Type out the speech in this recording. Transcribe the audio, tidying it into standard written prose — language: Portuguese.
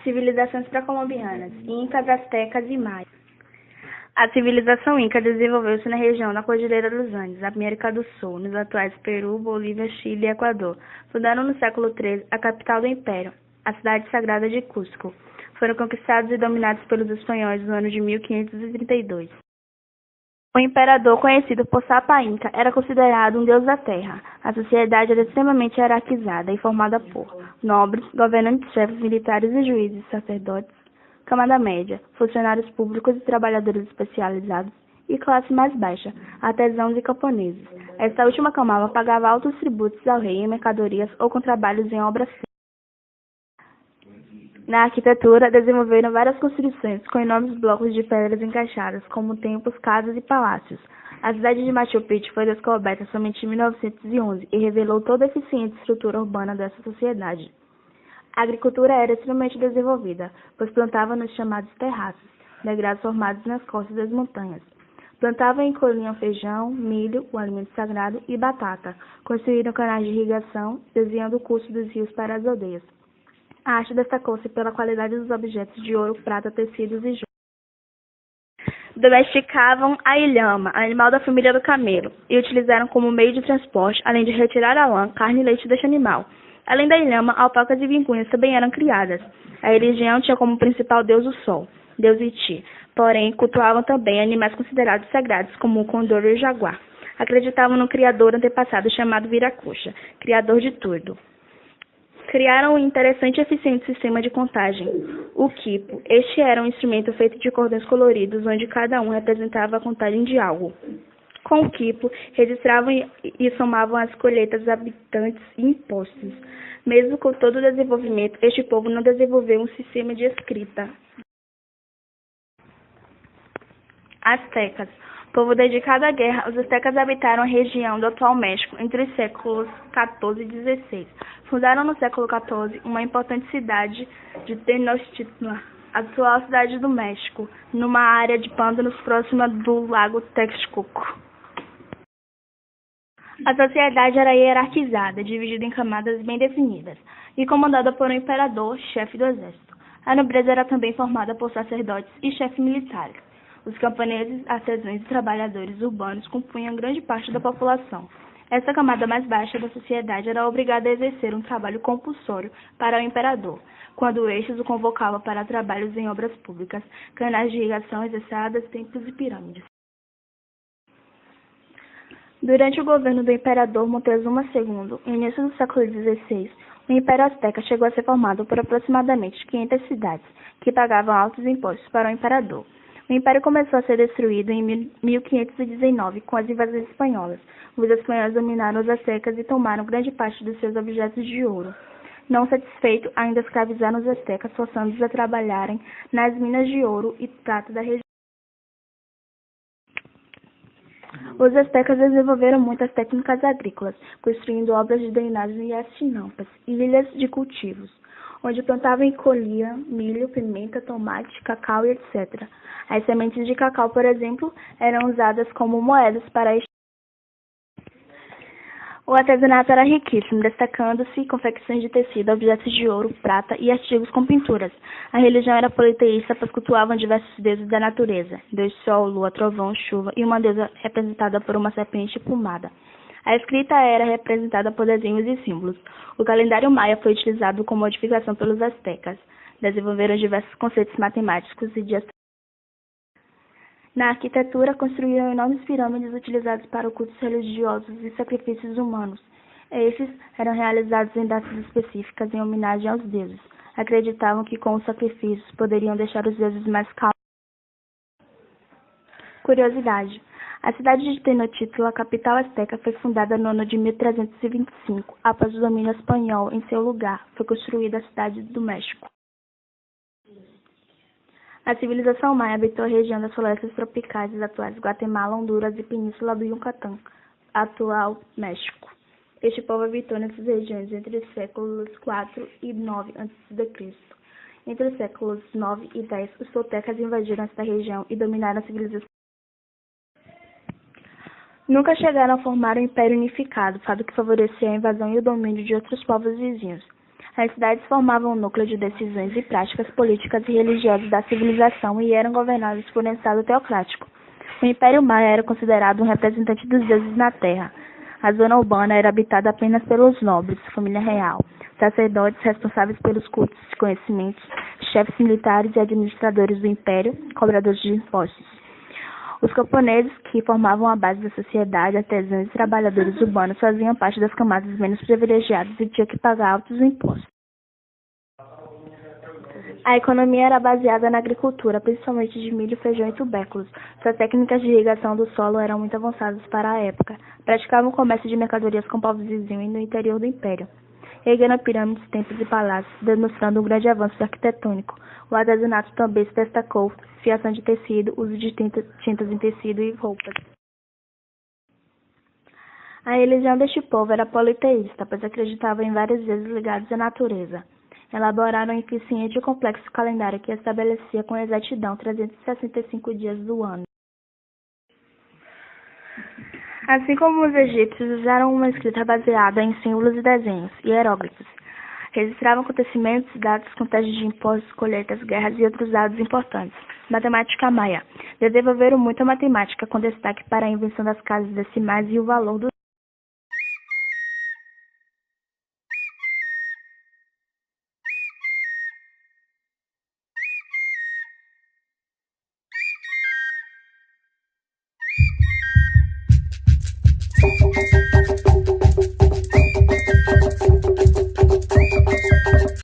Civilizações pré-colombianas, Incas, Aztecas e Maias. A civilização Inca desenvolveu-se na região da Cordilheira dos Andes, na América do Sul, nos atuais Peru, Bolívia, Chile e Equador. Fundaram no século XIII a capital do império, a cidade sagrada de Cusco. Foram conquistados e dominados pelos espanhóis no ano de 1532. O imperador, conhecido por Sapa Inca, era considerado um deus da terra. A sociedade era extremamente hierarquizada e formada por nobres, governantes, chefes militares e juízes, sacerdotes, camada média, funcionários públicos e trabalhadores especializados, e classe mais baixa, artesãos e camponeses. Esta última camada pagava altos tributos ao rei em mercadorias ou com trabalhos em obras. Na arquitetura, desenvolveram várias construções com enormes blocos de pedras encaixadas, como templos, casas e palácios. A cidade de Machu Picchu foi descoberta somente em 1911 e revelou toda a eficiente estrutura urbana dessa sociedade. A agricultura era extremamente desenvolvida, pois plantavam nos chamados terraços, degraus formados nas costas das montanhas. Plantavam e colhiam feijão, milho, o alimento sagrado, e batata. Construíram canais de irrigação, desviando o curso dos rios para as aldeias. A arte destacou-se pela qualidade dos objetos de ouro, prata, tecidos e joias. Domesticavam a ilhama, animal da família do camelo, e utilizaram como meio de transporte, além de retirar a lã, carne e leite deste animal. Além da ilhama, alpacas e vingunhas também eram criadas. A religião tinha como principal deus o sol, deus Iti, porém cultuavam também animais considerados sagrados, como o condor e o jaguar. Acreditavam no criador antepassado chamado Viracocha, criador de tudo. Criaram um interessante e eficiente sistema de contagem, o quipo. Este era um instrumento feito de cordões coloridos, onde cada um representava a contagem de algo. Com o quipo, registravam e somavam as colheitas, habitantes e impostos. Mesmo com todo o desenvolvimento, este povo não desenvolveu um sistema de escrita. Aztecas. Povo dedicado à guerra, os aztecas habitaram a região do atual México entre os séculos XIV e XVI. Fundaram no século XIV uma importante cidade de Tenochtitlan, atual cidade do México, numa área de pântanos próxima do lago Texcoco. A sociedade era hierarquizada, dividida em camadas bem definidas, e comandada por um imperador, chefe do exército. A nobreza era também formada por sacerdotes e chefes militares. Os camponeses, artesãos e trabalhadores urbanos compunham grande parte da população. Essa camada mais baixa da sociedade era obrigada a exercer um trabalho compulsório para o imperador, quando estes o convocava para trabalhos em obras públicas, canais de irrigação, estradas, templos e pirâmides. Durante o governo do imperador Montezuma II, no início do século XVI, o Império Azteca chegou a ser formado por aproximadamente 500 cidades, que pagavam altos impostos para o imperador. O império começou a ser destruído em 1519 com as invasões espanholas. Os espanhóis dominaram os aztecas e tomaram grande parte dos seus objetos de ouro. Não satisfeito, ainda escravizaram os aztecas, forçando-os a trabalharem nas minas de ouro e prata da região. Os aztecas desenvolveram muitas técnicas agrícolas, construindo obras de drenagem e as chinampas, ilhas de cultivos, onde plantavam e colhiam milho, pimenta, tomate, cacau e etc. As sementes de cacau, por exemplo, eram usadas como moedas para este. O artesanato era riquíssimo, destacando-se confecções de tecido, objetos de ouro, prata e artigos com pinturas. A religião era politeísta, pois cultuavam diversos deuses da natureza, Deus Sol, Lua, Trovão, Chuva e uma deusa representada por uma serpente plumada. A escrita era representada por desenhos e símbolos. O calendário maia foi utilizado com modificação pelos aztecas. Desenvolveram diversos conceitos matemáticos e de astronomia. Na arquitetura, construíram enormes pirâmides utilizadas para cultos religiosos e sacrifícios humanos. Esses eram realizados em datas específicas em homenagem aos deuses. Acreditavam que com os sacrifícios poderiam deixar os deuses mais calmos. Curiosidade. A cidade de Tenochtitlan, a capital azteca, foi fundada no ano de 1325. Após o domínio espanhol em seu lugar, foi construída a cidade do México. A civilização maia habitou a região das florestas tropicais das atuais Guatemala, Honduras e Península do Yucatán, atual México. Este povo habitou nessas regiões entre os séculos IV e IX a.C. Entre os séculos IX e X, os toltecas invadiram esta região e dominaram a civilização. Nunca chegaram a formar um império unificado, fato que favorecia a invasão e o domínio de outros povos vizinhos. As cidades formavam o núcleo de decisões e práticas políticas e religiosas da civilização e eram governadas por um estado teocrático. O Império Maia era considerado um representante dos deuses na terra. A zona urbana era habitada apenas pelos nobres, família real, sacerdotes responsáveis pelos cultos e conhecimentos, chefes militares e administradores do império, cobradores de impostos. Os camponeses, que formavam a base da sociedade, artesãos e trabalhadores urbanos, faziam parte das camadas menos privilegiadas e tinham que pagar altos impostos. A economia era baseada na agricultura, principalmente de milho, feijão e tubérculos. Suas técnicas de irrigação do solo eram muito avançadas para a época. Praticavam o comércio de mercadorias com povos vizinhos e no interior do império, erguendo pirâmides, templos e palácios, demonstrando um grande avanço arquitetônico. O artesanato também se destacou, fiação de tecido, uso de tintas em tecido e roupas. A religião deste povo era politeísta, pois acreditava em vários deuses ligados à natureza. Elaboraram um eficiente e complexo calendário que estabelecia com exatidão 365 dias do ano. Assim como os egípcios, usaram uma escrita baseada em símbolos e desenhos, hieróglifos. Registravam acontecimentos, datas, contagens de impostos, colheitas, guerras e outros dados importantes. Matemática maia. Desenvolveram muito a matemática, com destaque para a invenção das casas decimais e o valor dos